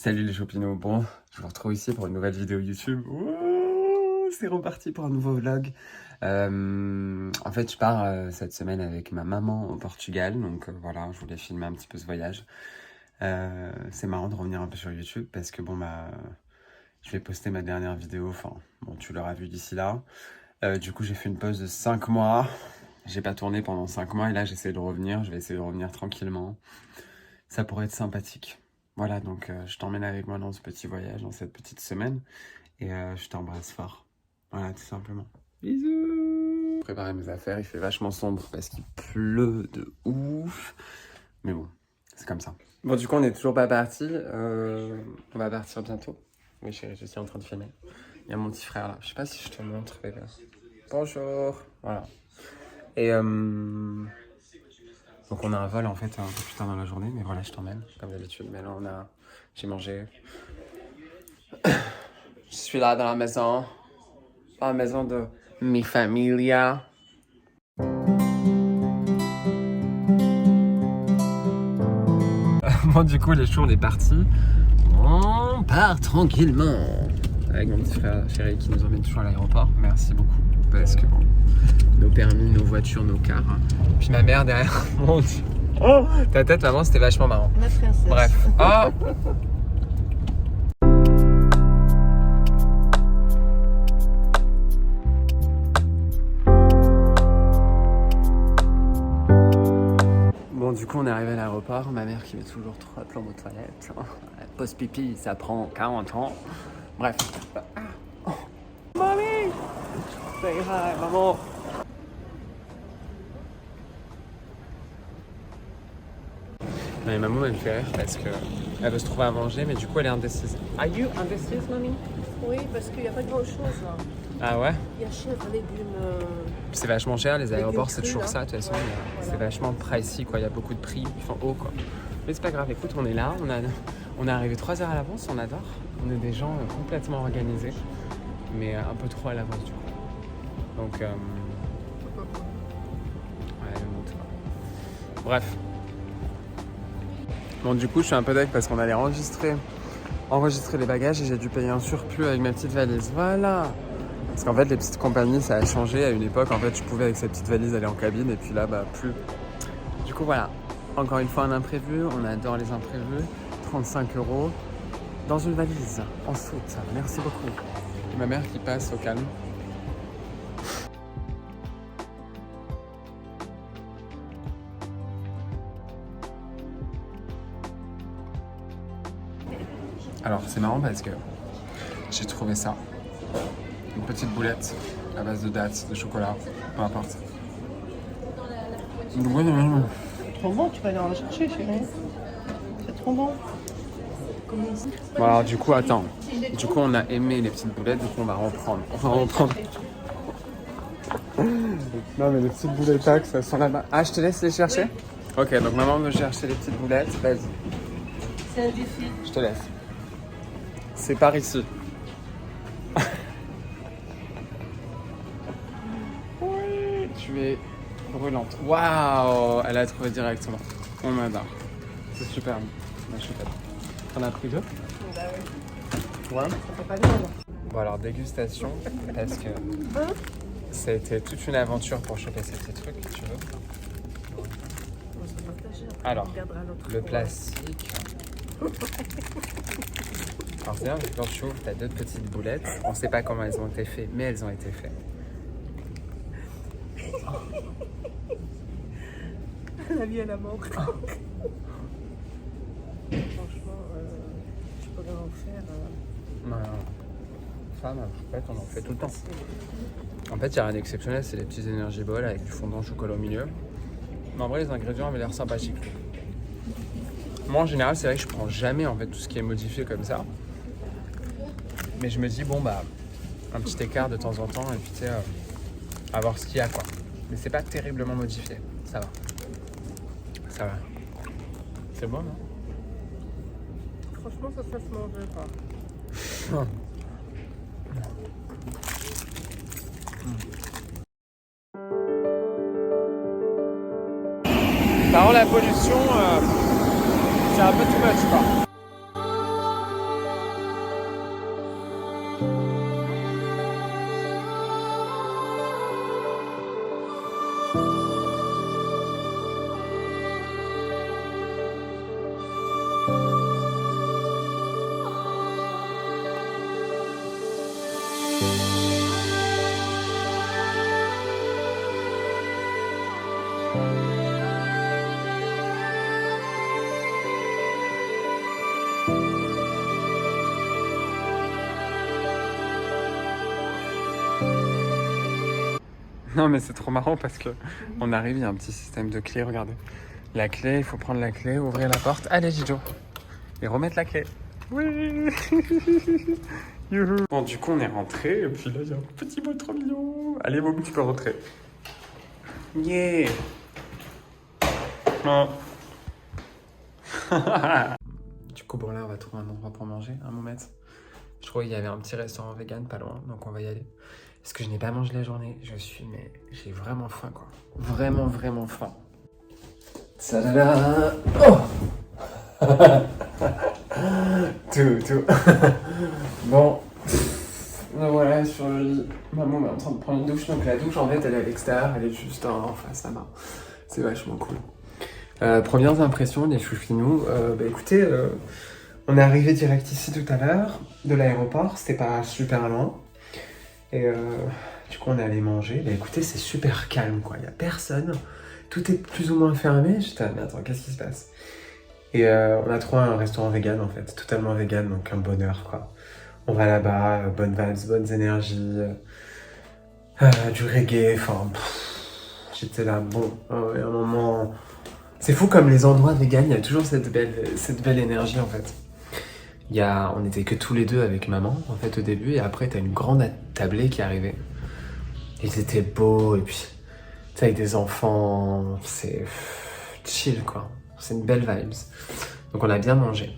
Salut les chopinots, bon, je vous retrouve ici pour une nouvelle vidéo YouTube. Ouh, c'est reparti pour un nouveau vlog. En fait, je pars cette semaine avec ma maman au Portugal, donc voilà, je voulais filmer un petit peu ce voyage. C'est marrant de revenir un peu sur YouTube parce que bon, je vais poster ma dernière vidéo, enfin, bon, tu l'auras vu d'ici là. Du coup, j'ai fait une pause de 5 mois. J'ai pas tourné pendant 5 mois et là, j'essaie de revenir. Je vais essayer de revenir tranquillement. Ça pourrait être sympathique. Voilà, donc je t'emmène avec moi dans ce petit voyage, dans cette petite semaine. Et je t'embrasse fort. Voilà, tout simplement. Bisous. Préparer mes affaires, il fait vachement sombre parce qu'il pleut de ouf. Mais bon, c'est comme ça. Bon, du coup, on n'est toujours pas parti. On va partir bientôt. Oui, chérie, je suis en train de filmer. Il y a mon petit frère là. Je sais pas si je te montre, bébé. Bonjour. Voilà. Et donc on a un vol en fait un peu plus tard dans la journée, mais voilà, je t'emmène comme d'habitude. Mais là j'ai mangé. Je suis là dans la maison de mi familia. Bon, du coup, les jours, on est parti. On part tranquillement. Avec mon petit frère chéri qui nous emmène toujours à l'aéroport. Merci beaucoup. Parce que bon, nos permis, nos voitures, nos cars. Puis ma mère derrière. Mon Dieu. Oh, ta tête, maman, c'était vachement marrant. Ma princesse. Bref. Oh. Bon, du coup, on est arrivé à l'aéroport. Ma mère qui met toujours trop à plomb aux toilettes. Post-pipi, ça prend 40 ans. Bref. Oh. Mommy! Say hi, maman. Non, mais maman, elle me fait rire parce qu'elle veut se trouver à manger, mais du coup, elle est indécise. Are you indécise, mamie? Oui, parce qu'il n'y a pas grand chose là. Ah ouais? Il y a chèvre, légumes. C'est vachement cher, les aéroports, c'est toujours là. ça, de toute façon. C'est vachement pricey, quoi. Il y a beaucoup de prix, ils font haut, quoi. Mais c'est pas grave, écoute, on est là, on est arrivé 3 heures à l'avance, on adore. On est des gens complètement organisés, mais un peu trop à l'avance, du coup. Donc, ouais, le monte, quoi. Bref. Bon, du coup, je suis un peu deg parce qu'on allait enregistrer les bagages et j'ai dû payer un surplus avec ma petite valise. Voilà! Parce qu'en fait, les petites compagnies, ça a changé. À une époque, en fait, je pouvais avec cette petite valise aller en cabine et puis là, bah, plus. Du coup, voilà. Encore une fois, un imprévu. On adore les imprévus. 35 € dans une valise en soute. Merci beaucoup. Et ma mère qui passe au calme. Alors, c'est marrant parce que j'ai trouvé ça. Une petite boulette à base de dattes, de chocolat, peu importe. Trop bon, tu vas aller en chercher, chérie. C'est trop bon. Bon, alors du coup, attends. Du coup, on a aimé les petites boulettes, du coup, on va reprendre. Non, mais les petites boulettes taxes, elles sont là-bas. Ah, je te laisse les chercher? Ok, donc maman veut chercher les petites boulettes. Vas-y. C'est un défi. Je te laisse. C'est par ici. Oui, tu es brûlante. Waouh, elle a trouvé directement. On adore. C'est superbe. La chouette. T'en as pris deux? Bah oui. Ouais. Ça fait pas de mal. Bon alors dégustation parce que ça a été toute une aventure pour choper ces petits trucs, tu veux. On se partage, après, Alors, on regardera l'autre le fois. plastique. Alors c'est bien, quand tu ouvres, t'as deux petites boulettes. On sait pas comment elles ont été faites, mais elles ont été faites. La vie à la mort. Franchement, je pourrais en faire. Femme, en fait, on en fait tout le temps. En fait, il n'y a rien d'exceptionnel, c'est les petits energy balls avec du fondant au chocolat au milieu. Mais en vrai, les ingrédients avaient l'air sympathiques. Moi, en général, c'est vrai que je prends jamais en fait tout ce qui est modifié comme ça. Mais je me dis, bon, bah, un petit écart de temps en temps, et puis tu sais, à voir ce qu'il y a, quoi. Mais c'est pas terriblement modifié, ça va. Ça va. C'est bon, non? Franchement, ça se mangeait pas. Par contre, la pollution, c'est un peu too much, quoi. Non mais c'est trop marrant parce que on arrive, il y a un petit système de clé, regardez. La clé, il faut prendre la clé, ouvrir la porte. Allez Gijo. Et remettre la clé. Oui. Youhou. Bon du coup on est rentré et puis là il y a un petit mot trop mignon. Allez Boum, tu peux rentrer. Yeah. Oh. Du coup bon là on va trouver un endroit pour manger, un moment. Je trouvais qu'il y avait un petit restaurant vegan pas loin, donc on va y aller. Parce que je n'ai pas mangé la journée, j'ai vraiment faim quoi. Vraiment, vraiment faim. Tadada. Oh. Tout. Bon. Donc voilà, sur le lit, maman est en train de prendre une douche. Donc la douche en fait elle est à l'extérieur, elle est juste en face là-bas. C'est vachement cool. Premières impressions, les choufinous. Écoutez, on est arrivé direct ici tout à l'heure de l'aéroport, c'était pas super loin. Et du coup on est allé manger. Écoutez, c'est super calme quoi, il y a personne. Tout est plus ou moins fermé. J'étais mais attends, qu'est-ce qui se passe? Et on a trouvé un restaurant vegan en fait, totalement vegan, donc un bonheur quoi. On va là-bas, bonnes vibes, bonnes énergies, du reggae, enfin j'étais là, bon, à un moment... C'est fou comme les endroits vegan, il y a toujours cette belle énergie en fait. On était que tous les deux avec maman en fait au début, et après t'as une grande tablée qui est arrivée. Et c'était beau, et puis t'es avec des enfants, c'est chill quoi. C'est une belle vibes. Donc on a bien mangé.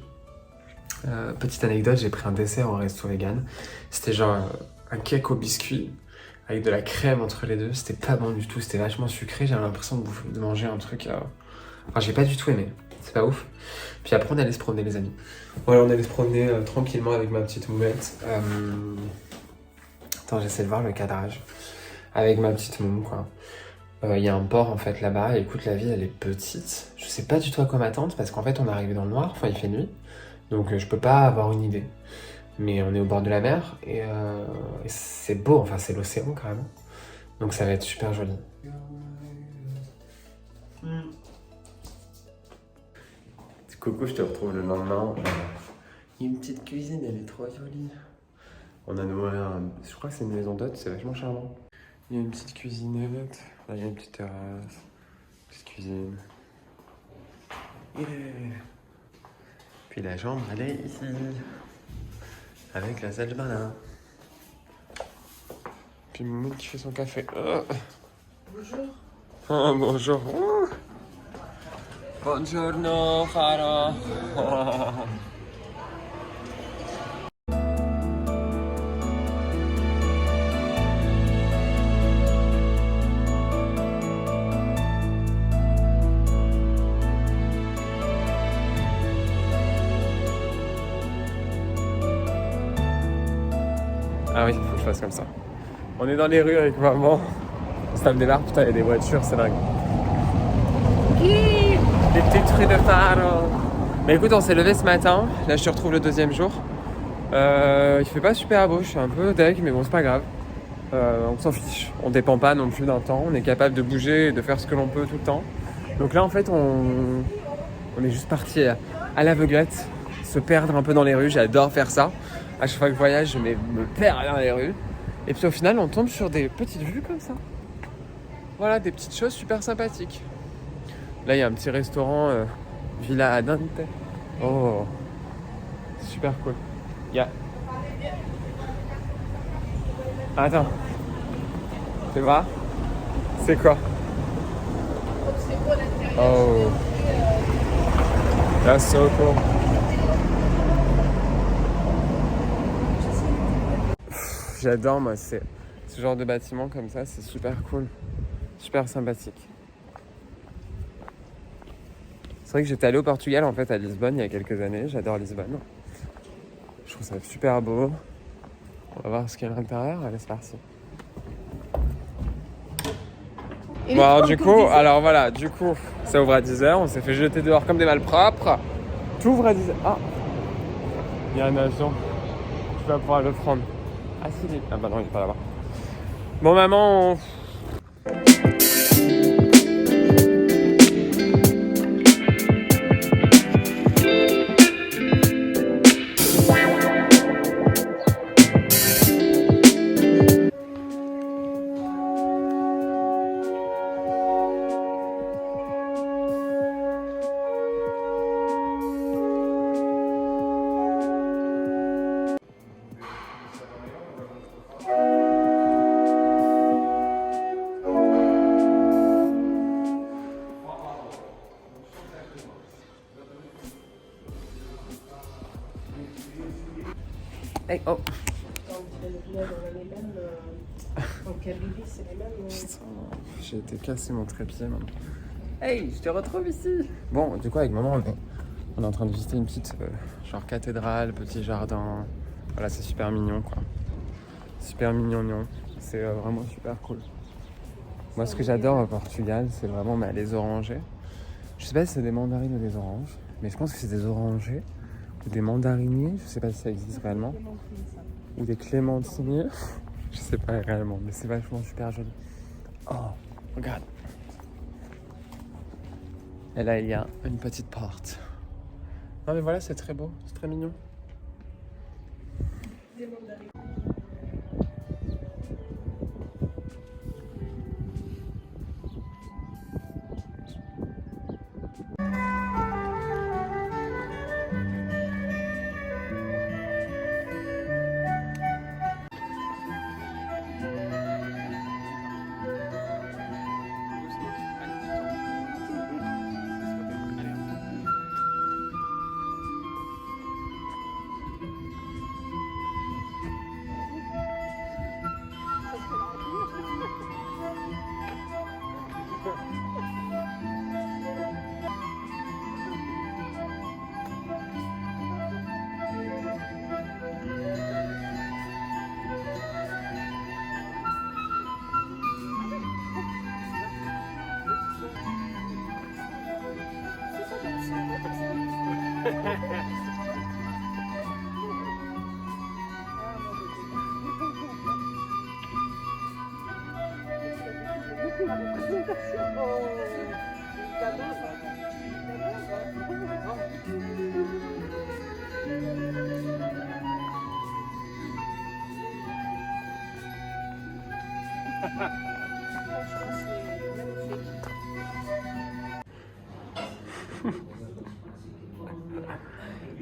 Petite anecdote, j'ai pris un dessert au resto vegan. C'était genre un cake au biscuit avec de la crème entre les deux. C'était pas bon du tout, c'était vachement sucré. J'avais l'impression de manger un truc... Enfin, j'ai pas du tout aimé. C'est pas ouf. Puis après, on allait se promener, les amis. Voilà, on allait se promener tranquillement avec ma petite moumette. Attends, j'essaie de voir le cadrage. Avec ma petite moum, quoi. Il y a un port, en fait, là-bas. Et écoute, la ville, elle est petite. Je sais pas du tout à quoi m'attendre, parce qu'en fait, on est arrivé dans le noir. Enfin, il fait nuit. Donc, je peux pas avoir une idée. Mais on est au bord de la mer. Et c'est beau. Enfin, c'est l'océan, carrément. Donc, ça va être super joli. Coucou, je te retrouve le lendemain. Il y a une petite cuisine, elle est trop jolie. On a loué je crois que c'est une maison d'hôte, c'est vachement charmant. Il y a une petite cuisinette. Là, il y a une petite terrasse. Petite cuisine. Yeah. Puis la chambre, elle est ici. Avec la salle de bain là. Puis Moumou qui fait son café. Bonjour. Oh, bonjour. Buongiorno, Fara. Ah oui, faut que je fasse comme ça. On est dans les rues avec maman. Ça me démarre, putain, il y a des voitures, c'est dingue. Les petites rues de Faro. Mais écoute, on s'est levé ce matin. Là, je te retrouve le deuxième jour. Il fait pas super beau, je suis un peu deg, mais bon, c'est pas grave. On s'en fiche. On dépend pas non plus d'un temps. On est capable de bouger et de faire ce que l'on peut tout le temps. Donc là, en fait, on est juste parti à l'aveuglette, se perdre un peu dans les rues. J'adore faire ça. À chaque fois que je voyage, je me perds dans les rues. Et puis au final, on tombe sur des petites vues comme ça. Voilà, des petites choses super sympathiques. Là, il y a un petit restaurant Villa Adante. Oh, super cool. Attends. Tu vois? C'est quoi? Oh. That's so cool. J'adore, moi, ce genre de bâtiment comme ça, c'est super cool. Super sympathique. C'est vrai que j'étais allé au Portugal, en fait, à Lisbonne, il y a quelques années. J'adore Lisbonne. Je trouve ça super beau. On va voir ce qu'il y a à l'intérieur. Allez, c'est parti. Bon, alors du coup, ça ouvre à 10h. On s'est fait jeter dehors comme des malpropres. Tout ouvre à 10h. Ah, il y a un avion. Tu vas pouvoir le prendre. Ah, si, ah bah non, il est pas là-bas. Bon, maman, Hey, oh. En Kabylie, c'est les mêmes. Putain, j'ai été casser mon trépied maintenant. Hey, je te retrouve ici. Bon, du coup, avec maman, on est en train de visiter une petite genre cathédrale, petit jardin. Voilà, c'est super mignon, quoi. Super mignon. C'est vraiment super cool. Moi, ce que j'adore au Portugal, c'est vraiment les orangers. Je sais pas si c'est des mandarines ou des oranges, mais je pense que c'est des orangers ou des mandariniers. Je sais pas si ça existe réellement. Ou des clémentiniers. Je sais pas réellement, mais c'est vachement super joli. Oh, regarde. Et là, il y a une petite porte. Non, mais voilà, c'est très beau, c'est très mignon.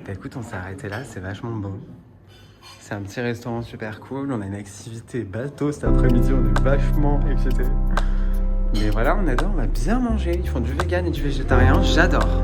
Bah écoute, on s'est arrêté là, c'est vachement beau. C'est un petit restaurant super cool, on a une activité bateau cet après-midi, on est vachement excités. Mais voilà, on adore, on va bien manger, ils font du vegan et du végétarien, j'adore.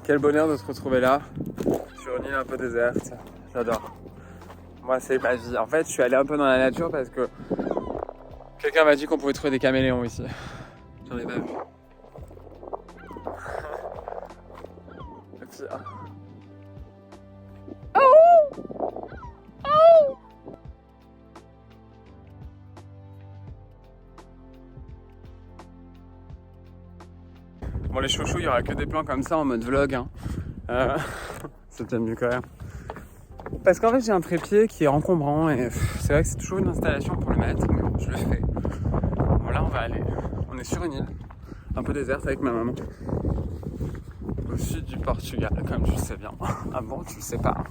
Quel bonheur de se retrouver là, sur une île un peu déserte, j'adore. Moi c'est ma vie. En fait je suis allé un peu dans la nature parce que quelqu'un m'a dit qu'on pouvait trouver des caméléons ici. J'en ai pas vu. Et puis, Bon les chouchous, il y aura que des plans comme ça en mode vlog. Hein. C'est peut-être mieux quand même. Parce qu'en fait j'ai un trépied qui est encombrant et c'est vrai que c'est toujours une installation pour le mettre, mais je le fais. Bon là on va aller. On est sur une île, un peu déserte avec ma maman. Au sud du Portugal, comme tu le sais bien. Ah bon, tu le sais pas.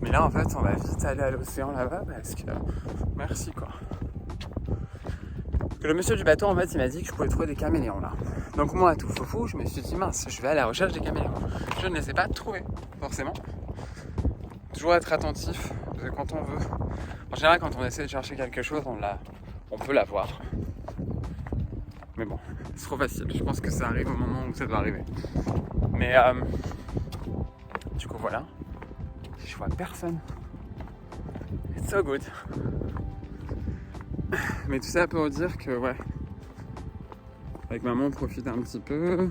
Mais là en fait on va vite aller à l'océan là-bas parce que... Merci quoi. que le monsieur du bateau, en fait, il m'a dit que je pouvais trouver des caméléons là. Donc moi, tout fou, je me suis dit mince, je vais à la recherche des caméléons. Je ne les ai pas trouvés, forcément. Toujours être attentif, parce que quand on veut... En général, quand on essaie de chercher quelque chose, on peut l'avoir. Mais bon, c'est trop facile. Je pense que ça arrive au moment où ça doit arriver. Mais du coup, voilà. Je vois personne. It's so good. Mais tout ça pour dire que, ouais, avec maman, on profite un petit peu.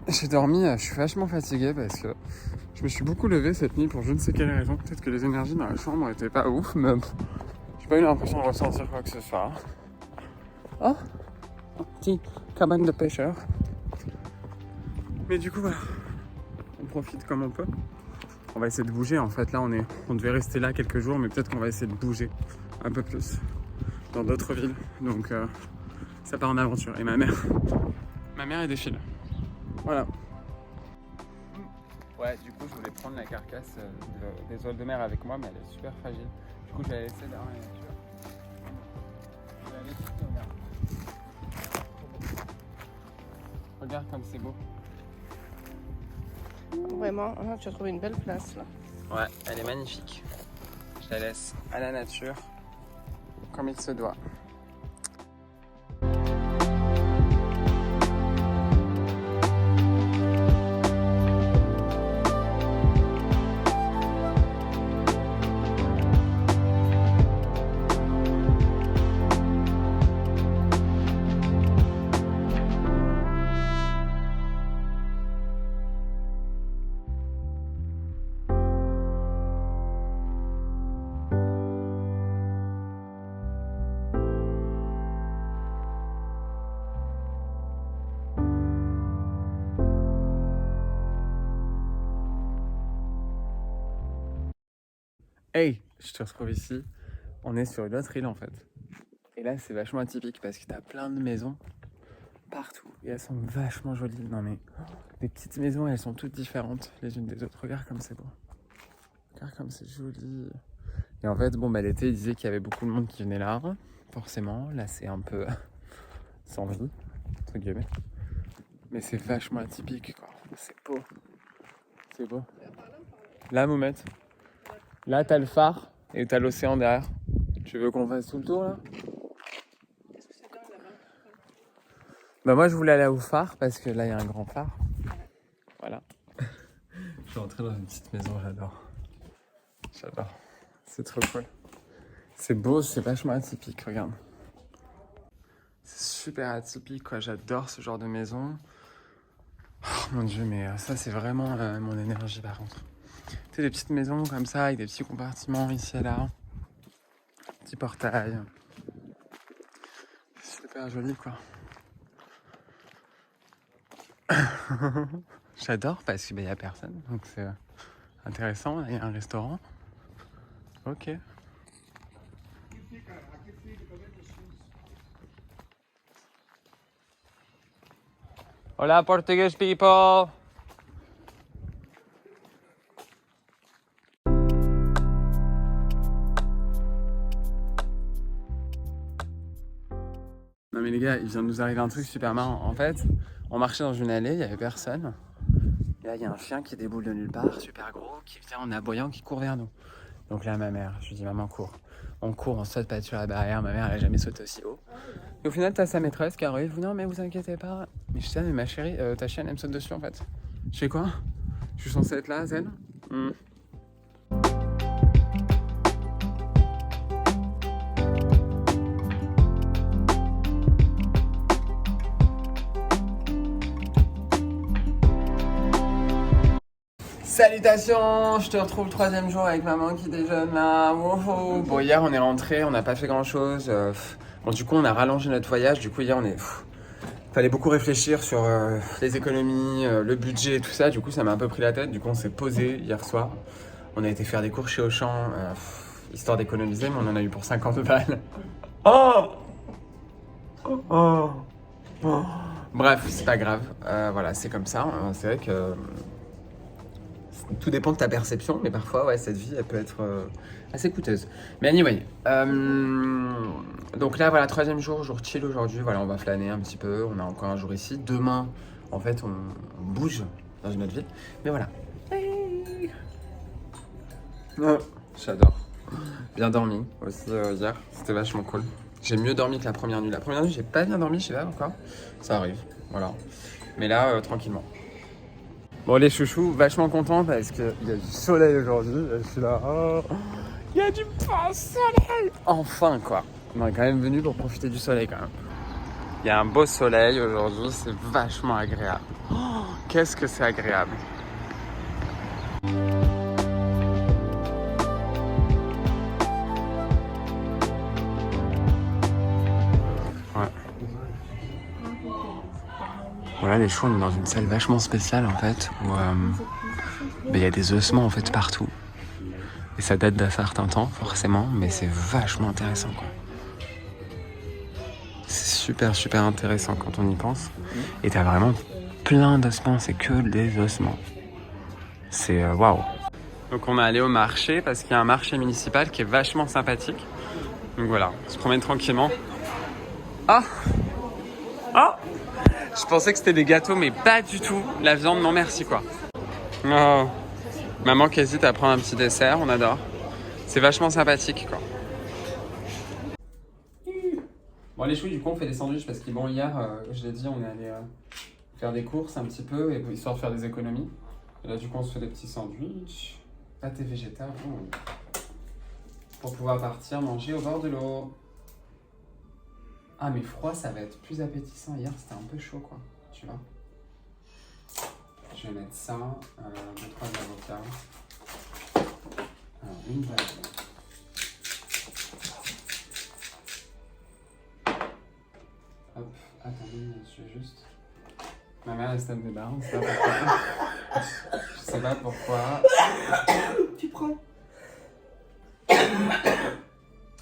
J'ai dormi, je suis vachement fatigué parce que je me suis beaucoup levé cette nuit pour je ne sais quelle raison. Peut-être que les énergies dans la chambre étaient pas ouf, mais j'ai pas eu l'impression de ressentir quoi que ce soit. Oh, un petit cabane de pêcheurs. Mais du coup, voilà, on profite comme on peut. On va essayer de bouger. En fait, là, on devait rester là quelques jours, mais peut-être qu'on va essayer de bouger un peu plus dans d'autres villes. Donc, ça part en aventure. Et ma mère est défile. Voilà. Ouais, du coup, je voulais prendre la carcasse des oies de mer avec moi, mais elle est super fragile. Du coup, je l'ai laissée dans la nature. Je l'ai laissée, regarde. Regarde comme c'est beau. Vraiment, hein, tu as trouvé une belle place là. Ouais, elle est magnifique. Je la laisse à la nature, comme il se doit. Hey, je te retrouve ici. On est sur une autre île en fait. Et là, c'est vachement atypique parce que t'as plein de maisons partout. Et elles sont vachement jolies. Non mais, des petites maisons, elles sont toutes différentes les unes des autres. Regarde comme c'est beau. Regarde comme c'est joli. Et en fait, bon, bah l'été, ils disaient qu'il y avait beaucoup de monde qui venait là. Forcément, là, c'est un peu sans vie, entre guillemets. Mais c'est vachement atypique, quoi. C'est beau. C'est beau. Là, Moumette. Là, t'as le phare et t'as l'océan derrière. Tu veux qu'on fasse tout le tour, là? Bah moi, je voulais aller au phare parce que là, il y a un grand phare. Voilà. Je suis rentré dans une petite maison, j'adore. J'adore. C'est trop cool. C'est beau, c'est vachement atypique, regarde. C'est super atypique, quoi. J'adore ce genre de maison. Oh mon dieu, mais ça, c'est vraiment mon énergie, par contre. Tu sais, des petites maisons comme ça, avec des petits compartiments ici et là. Petit portail. Super joli, quoi. J'adore parce qu'il n'y a personne, donc c'est intéressant. Il y a un restaurant. Ok. Hola, Portuguese people! Non mais les gars, il vient de nous arriver un truc super marrant. En fait, on marchait dans une allée, il n'y avait personne. Et là, il y a un chien qui déboule de nulle part, super gros, qui vient en aboyant, qui court vers nous. Donc là, ma mère, je lui dis, maman, cours. On court, on saute pas sur la barrière. Ma mère, elle a jamais sauté aussi haut. Et au final, t'as sa maîtresse qui arrive. Non, mais vous inquiétez pas. Mais je sais, mais ma chérie, ta chienne, elle me saute dessus en fait. Je fais quoi? Je suis censée être là, zen? Salutations, je te retrouve le 3e jour avec maman qui déjeune là. Wow. Bon, hier on est rentré, on n'a pas fait grand chose. Bon, du coup on a rallongé notre voyage. Du coup hier fallait beaucoup réfléchir sur les économies, le budget et tout ça. Du coup ça m'a un peu pris la tête. Du coup on s'est posé hier soir. On a été faire des cours chez Auchan, histoire d'économiser, mais on en a eu pour 50 balles. Bref, c'est pas grave. Voilà, c'est comme ça. C'est vrai que tout dépend de ta perception, mais parfois, ouais, cette vie, elle peut être assez coûteuse. Mais anyway, donc là, voilà, 3e jour chill aujourd'hui. Voilà, on va flâner un petit peu. On a encore un jour ici. Demain, en fait, on bouge dans une autre ville. Mais voilà. Oh, j'adore. Bien dormi aussi hier. C'était vachement cool. J'ai mieux dormi que la première nuit. La première nuit, j'ai pas bien dormi, je sais pas pourquoi. Ça arrive, voilà. Mais là, tranquillement. Bon, les chouchous, vachement contents parce qu'il y a du soleil aujourd'hui. Je suis là, oh, il y a du beau soleil. Enfin, quoi. On est quand même venu pour profiter du soleil, quand même. Il y a un beau soleil aujourd'hui, c'est vachement agréable. Oh, qu'est-ce que c'est agréable. Voilà, les choux, on est dans une salle vachement spéciale en fait, où il y a des ossements en fait partout. Et ça date d'un certain temps forcément, mais c'est vachement intéressant quoi. C'est super intéressant quand on y pense. Et t'as vraiment plein d'ossements, c'est que des ossements. C'est waouh. Donc on est allé au marché parce qu'il y a un marché municipal qui est vachement sympathique. Donc voilà, on se promène tranquillement. Ah! Ah! Je pensais que c'était des gâteaux, mais pas du tout. La viande, non merci quoi. Oh. Maman qui hésite à prendre un petit dessert, on adore. C'est vachement sympathique quoi. Bon les choux, du coup on fait des sandwichs parce que bon hier, je l'ai dit, on est allé faire des courses un petit peu, et, histoire de faire des économies. Et là du coup on se fait des petits sandwichs, pâté végétal, pour pouvoir partir manger au bord de l'eau. Ah mais froid ça va être plus appétissant, hier c'était un peu chaud quoi, tu vois. Je vais mettre ça, 2-3 avocats. Alors une vague. Hop, attendez, je vais juste... Ma mère elle se tape des barres, on sait pas pourquoi. Je sais pas pourquoi. Tu prends.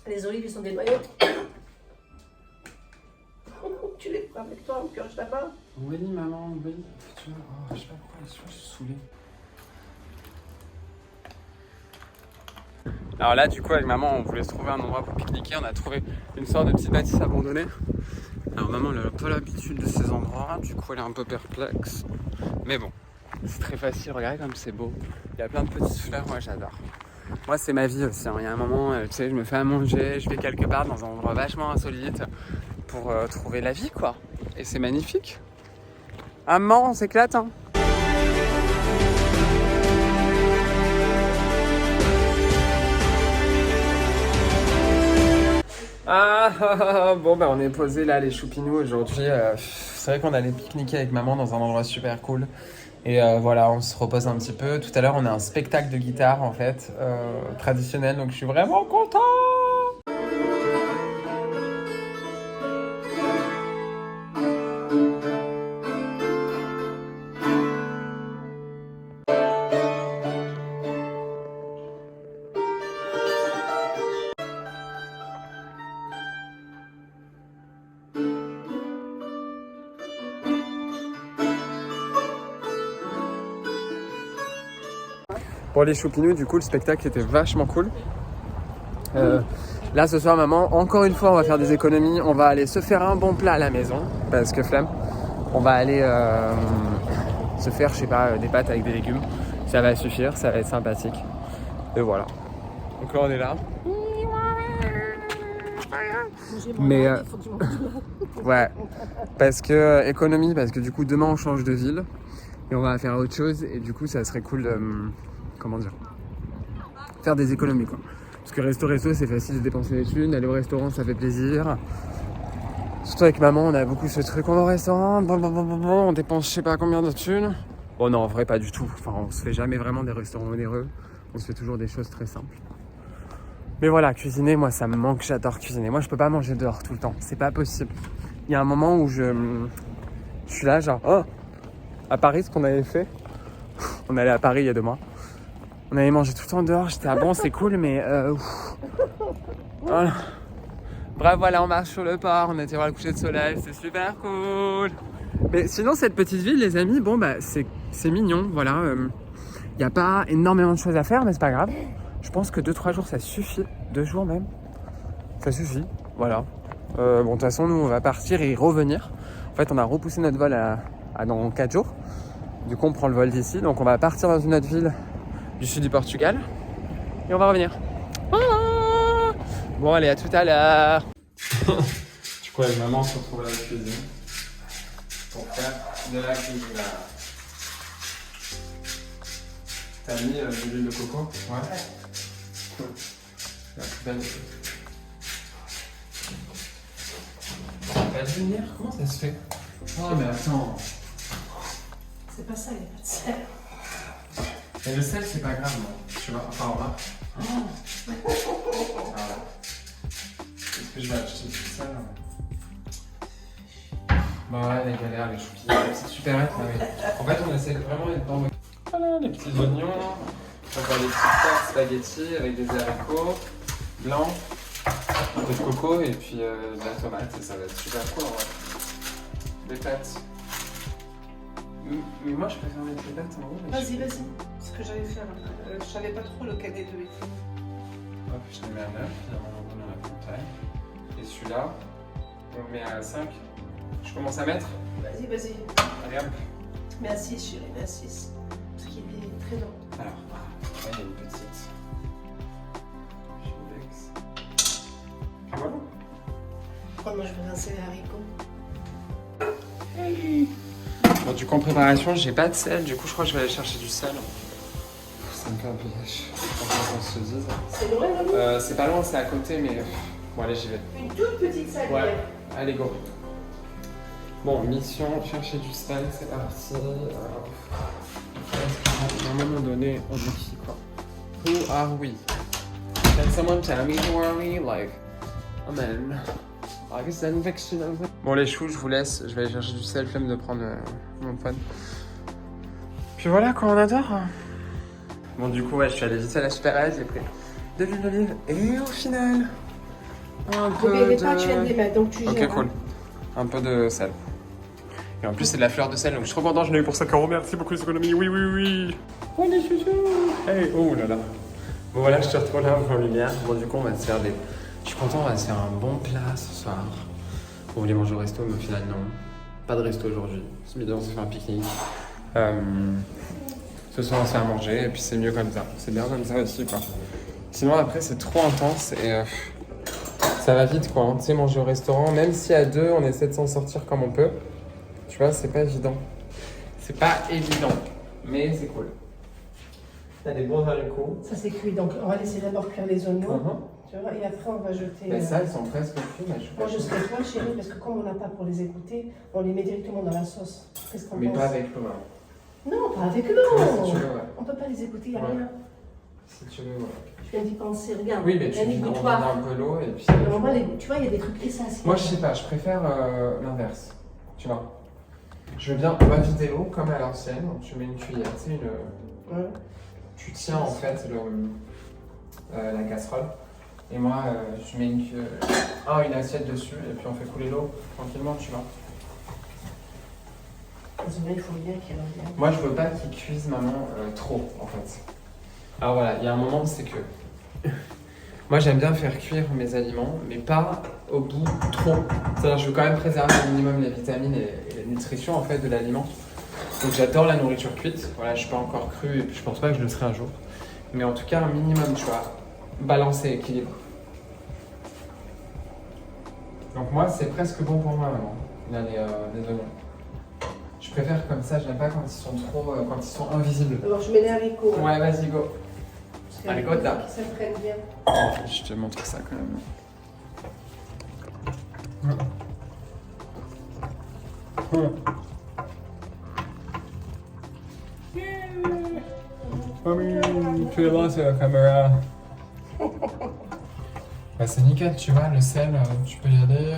Les olives ils sont des noyaux. Tu les prends avec toi, on pioche là-bas. Oui, maman, oui. Tu vois, oh, je sais pas pourquoi, je suis saoulée. Alors là, du coup, avec maman, on voulait se trouver un endroit pour pique-niquer. On a trouvé une sorte de petite bâtisse abandonnée. Alors maman, elle n'a pas l'habitude de ces endroits. Du coup, elle est un peu perplexe. Mais bon, c'est très facile. Regardez comme c'est beau. Il y a plein de petites fleurs. Moi, j'adore. Moi, c'est ma vie aussi. Il y a un moment, tu sais, je me fais à manger. Je vais quelque part dans un endroit vachement insolite pour trouver la vie, quoi. Et c'est magnifique. Maman, on s'éclate, hein. Bon, bah on est posé là, les choupinous aujourd'hui. C'est vrai qu'on allait pique-niquer avec maman dans un endroit super cool. Et voilà, on se repose un petit peu. Tout à l'heure, on a un spectacle de guitare, en fait, traditionnel. Donc, je suis vraiment content. Pour les choupinous, du coup, le spectacle était vachement cool. Là, ce soir, maman, encore une fois, on va faire des économies. On va aller se faire un bon plat à la maison, parce que flemme. On va aller se faire, je sais pas, des pâtes avec des légumes. Ça va suffire, ça va être sympathique. Et voilà. Donc là, on est là. Mais ouais, parce que économie, parce que du coup, demain, on change de ville. Et on va faire autre chose. Et du coup, ça serait cool de... comment dire, faire des économies quoi. Parce que resto c'est facile de dépenser des thunes, aller au restaurant ça fait plaisir. Surtout avec maman on a beaucoup ce truc, on va au restaurant, on dépense je sais pas combien de thunes. Bon non en vrai pas du tout, enfin on se fait jamais vraiment des restaurants onéreux, on se fait toujours des choses très simples. Mais voilà, cuisiner moi ça me manque, j'adore cuisiner. Moi je peux pas manger dehors tout le temps, c'est pas possible. Il y a un moment où je suis là genre, oh, à Paris ce qu'on avait fait, on allait à Paris il y a 2 mois. On avait mangé tout le temps dehors, j'étais bon c'est cool mais voilà. Bref voilà on marche sur le port, on a été voir le coucher de soleil, c'est super cool. Mais sinon cette petite ville les amis, bon bah c'est mignon, voilà. n'y a pas énormément de choses à faire, mais c'est pas grave. Je pense que 2-3 jours, ça suffit. 2 jours même. Ça suffit, voilà. Bon, de toute façon, nous, on va partir et revenir. En fait, on a repoussé notre vol à dans 4 jours. Du coup, on prend le vol d'ici. Donc, on va partir dans une autre ville du sud du Portugal. Et on va revenir. Ah bon, allez, à tout à l'heure. Du coup, avec maman, on se retrouve à la cuisine. Pour faire de la cuisine. T'as mis de l'huile de coco? Ouais. Cool. La plus belle chose. T'as dû venir? Comment ça se fait? Oh mais attends. C'est pas ça, il n'y a pas de sel. Mais le sel c'est pas grave non. Tu vois, enfin remarque. Voilà. Est-ce que je vais acheter du sel? Bah ouais, les galères, les choupilles, les petites supérettes là oui. En fait on essaie vraiment d'être dans le... Voilà, les petits oignons. On va faire des petites pâtes spaghetti avec des haricots blancs. Un peu de coco et puis de la tomate et ça va être super cool en vrai. Des pâtes. Mais moi je préfère mettre les pâtes en haut. Vas-y, vas-y. C'est ce que j'allais faire. Je savais pas trop lequel des deux était. Hop, je les mets à 9, finalement on va dans la bonne taille. Et celui-là, on le met à 5. Je commence à mettre. Vas-y, vas-y. Allez hop. Mets à 6, chérie, mets à 6. Parce qu'il est très long. Alors, là il y a une petite. Je mixe. Puis voilà. Oh, moi je vais rincer les haricots. Bon, du coup en préparation, j'ai pas de sel, du coup je crois que je vais aller chercher du sel. Ça me fait un peu lâche. On se dise. C'est loin, là? C'est pas loin, c'est à côté, mais bon allez j'y vais. Une toute petite salière. Ouais, allez go. Bon, mission, chercher du sel, c'est parti. À un moment donné, on dit qui quoi? Who are we? Can someone tell me who are we? Like, amen. Bon les choux, je vous laisse, je vais aller chercher du sel, flemme de prendre mon phone. Puis voilà quoi, on adore. Bon du coup ouais, je suis allé vite à la supérette, j'ai pris de l'huile d'olive et au final un peu Les de... pâtes, tu viens de les mettre, donc tu gères. Ok cool, un peu de sel. Et en plus c'est de la fleur de sel, donc je suis trop content, j'en ai eu pour 5 €, merci beaucoup les économies, oui oui oui. On est chouchou. Hey, oh là là. Bon voilà, je te retrouve là en lumière. Bon du coup on va se faire des... Je suis content, on va se faire un bon plat ce soir. On voulait manger au resto, mais au final non. Pas de resto aujourd'hui. Ce midi on s'est fait un pique-nique. Ce soir on se fait à manger et puis c'est mieux comme ça. C'est bien comme ça aussi quoi. Sinon après c'est trop intense et ça va vite quoi. Tu sais, manger au restaurant, même si à deux on essaie de s'en sortir comme on peut. Tu vois, c'est pas évident. C'est pas évident, mais c'est cool. T'as des bons haricots. Ça c'est cuit, donc on va laisser d'abord cuire les oignons. Tu vois, et après on va jeter. Mais ça, ils sont presque cuits, mais je Moi je serais toi chérie, parce que comme on n'a pas pour les écouter, on les met directement dans la sauce. Qu'est-ce qu'on pense? Mais pas avec l'eau. Hein. Non, pas avec l'eau. Si tu veux, ouais. On peut pas les écouter, il n'y a Ouais. rien. Si tu veux, ouais. Je viens d'y penser, regarde. Oui, mais tu Yannick, dis toi. un peu l'eau et puis... Alors, moi, tu vois, il y a des trucs essentiels. Moi, je sais pas, je préfère l'inverse. Tu vois. Je veux bien, on va vider l'eau comme à l'ancienne. Tu mets une cuillère, tu sais, une... Ouais. Tu tiens en fait la casserole. Et moi, je mets une assiette dessus et puis on fait couler l'eau tranquillement, tu vois. Il faut bien qu'il revienne. Moi, je veux pas qu'ils cuisent maman trop, en fait. Alors voilà, il y a un moment, c'est que... Moi, j'aime bien faire cuire mes aliments, mais pas au bout trop. C'est-à-dire, je veux quand même préserver au minimum les vitamines et la nutrition, en fait, de l'aliment. Donc, j'adore la nourriture cuite. Voilà, je suis pas encore cru et puis je pense pas que je le serai un jour. Mais en tout cas, un minimum, tu vois, balancé, équilibre. Donc moi, c'est presque bon pour moi, maman, là, les oignons. Je préfère comme ça, je n'aime pas quand ils sont trop, quand ils sont invisibles. Alors, je mets les haricots. Ouais, vas-y, go. Allez, go, là. Ça me prenne bien. Je te montre ça quand même. Tu es là, c'est la caméra. Bah, c'est nickel, tu vois, le sel, tu peux y aller.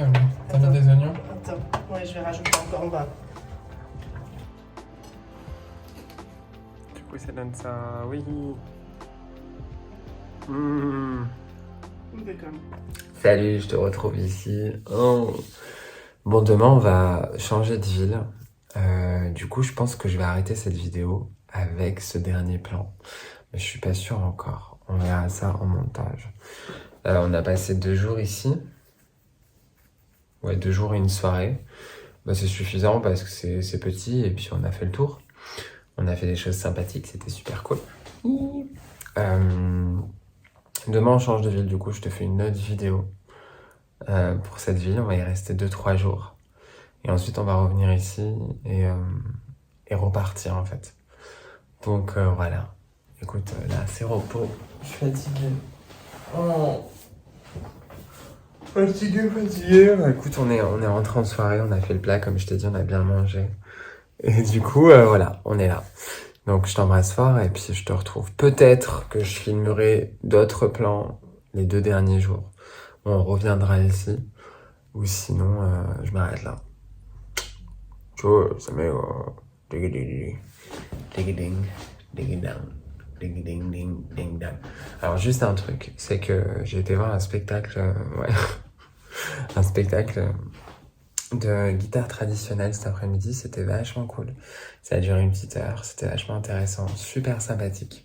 T'as mis des oignons? Attends, ouais, je vais rajouter encore en bas. Du coup, ça donne ça, oui. Mmh. Salut, je te retrouve ici. Oh. Bon, demain, on va changer de ville. Du coup, je pense que je vais arrêter cette vidéo avec ce dernier plan. Mais je suis pas sûr encore. On verra ça en montage. On a passé 2 jours ici. Ouais, 2 jours et une soirée. Bah, c'est suffisant parce que c'est petit et puis on a fait le tour. On a fait des choses sympathiques, c'était super cool. Demain on change de ville, du coup je te fais une autre vidéo pour cette ville. On va y rester 2-3 jours. Et ensuite on va revenir ici et repartir en fait. Donc voilà. Écoute, là c'est repos. Je suis fatigué. Oh. Fatigué. Bah, écoute, on est rentré en soirée, on a fait le plat, comme je t'ai dit, on a bien mangé. Et du coup, voilà, on est là. Donc je t'embrasse fort et puis je te retrouve. Peut-être que je filmerai d'autres plans les 2 derniers jours. On reviendra ici. Ou sinon, je m'arrête là. Ciao, ça met diggy ding, diggy down, diggy ding ding ding down. Alors juste un truc, c'est que j'ai été voir un spectacle, un spectacle de guitare traditionnelle cet après-midi, c'était vachement cool. Ça a duré une petite heure, c'était vachement intéressant, super sympathique.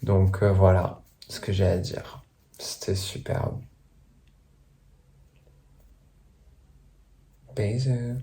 Donc voilà ce que j'ai à dire. C'était superbe. Bisous.